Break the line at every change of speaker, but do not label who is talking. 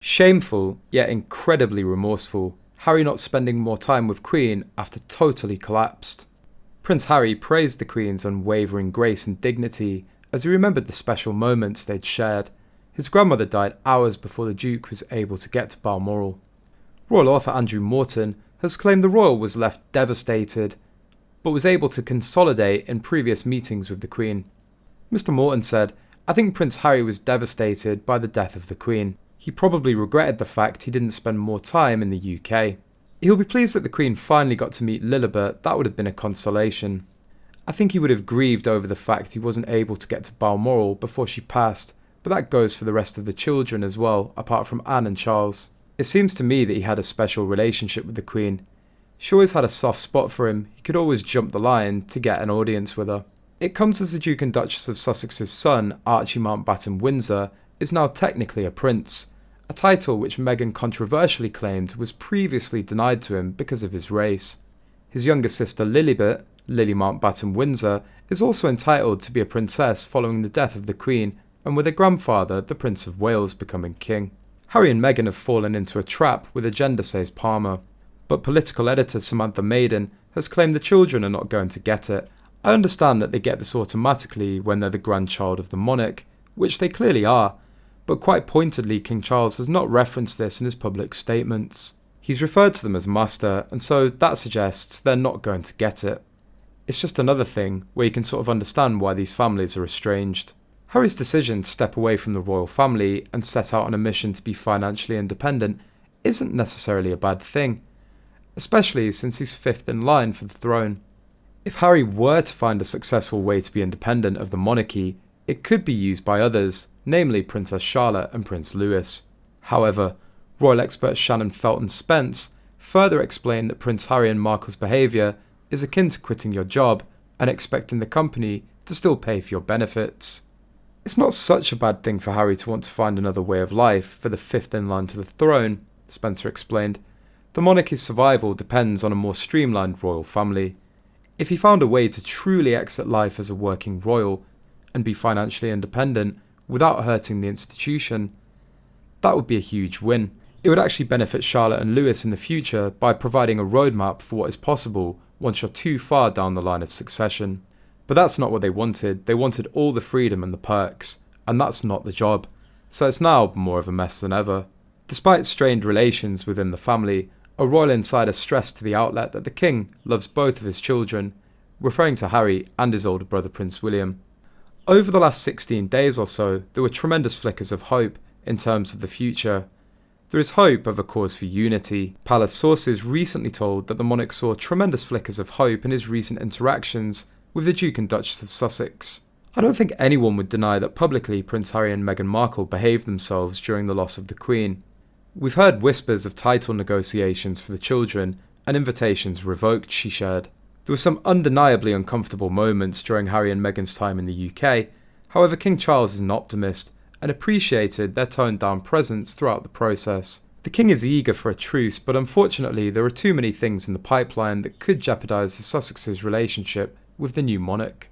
Shameful, yet incredibly remorseful, Harry not spending more time with Queen after totally collapsed. Prince Harry praised the Queen's unwavering grace and dignity as he remembered the special moments they'd shared. His grandmother died hours before the Duke was able to get to Balmoral. Royal author Andrew Morton has claimed the royal was left devastated, but was able to consolidate in previous meetings with the Queen. Mr. Morton said, "I think Prince Harry was devastated by the death of the Queen. He probably regretted the fact he didn't spend more time in the UK. He'll be pleased that the Queen finally got to meet Lilibet. That would have been a consolation. I think he would have grieved over the fact he wasn't able to get to Balmoral before she passed, but that goes for the rest of the children as well, apart from Anne and Charles. It seems to me that he had a special relationship with the Queen. She always had a soft spot for him. He could always jump the line to get an audience with her." It comes as the Duke and Duchess of Sussex's son, Archie Mountbatten Windsor, is now technically a prince, a title which Meghan controversially claimed was previously denied to him because of his race. His younger sister Lilibet, Lily Mountbatten Windsor, is also entitled to be a princess following the death of the Queen, and with her grandfather, the Prince of Wales, becoming king. Harry and Meghan have fallen into a trap with agenda, says Palmer, but political editor Samantha Maiden has claimed the children are not going to get it. "I understand that they get this automatically when they're the grandchild of the monarch, which they clearly are, but quite pointedly King Charles has not referenced this in his public statements. He's referred to them as master, and so that suggests they're not going to get it. It's just another thing where you can sort of understand why these families are estranged." Harry's decision to step away from the royal family and set out on a mission to be financially independent isn't necessarily a bad thing, especially since he's fifth in line for the throne. If Harry were to find a successful way to be independent of the monarchy, it could be used by others, namely Princess Charlotte and Prince Louis. However, royal expert Shannon Felton Spence further explained that Prince Harry and Markle's behaviour is akin to quitting your job and expecting the company to still pay for your benefits. It's not such a bad thing for Harry to want to find another way of life for the fifth in line to the throne, Spencer explained. The monarchy's survival depends on a more streamlined royal family. If he found a way to truly exit life as a working royal and be financially independent without hurting the institution, that would be a huge win. It would actually benefit Charlotte and Louis in the future by providing a roadmap for what is possible once you're too far down the line of succession. But that's not what they wanted. They wanted all the freedom and the perks, and that's not the job. So it's now more of a mess than ever. Despite strained relations within the family, a royal insider stressed to the outlet that the king loves both of his children, referring to Harry and his older brother Prince William. Over the last 16 days or so, there were tremendous flickers of hope in terms of the future. There is hope of a cause for unity. Palace sources recently told that the monarch saw tremendous flickers of hope in his recent interactions with the Duke and Duchess of Sussex. I don't think anyone would deny that publicly Prince Harry and Meghan Markle behaved themselves during the loss of the Queen. We've heard whispers of title negotiations for the children and invitations revoked, she shared. There were some undeniably uncomfortable moments during Harry and Meghan's time in the UK. However, King Charles is an optimist and appreciated their toned-down presence throughout the process. The king is eager for a truce, but unfortunately there are too many things in the pipeline that could jeopardise the Sussexes' relationship with the new monarch.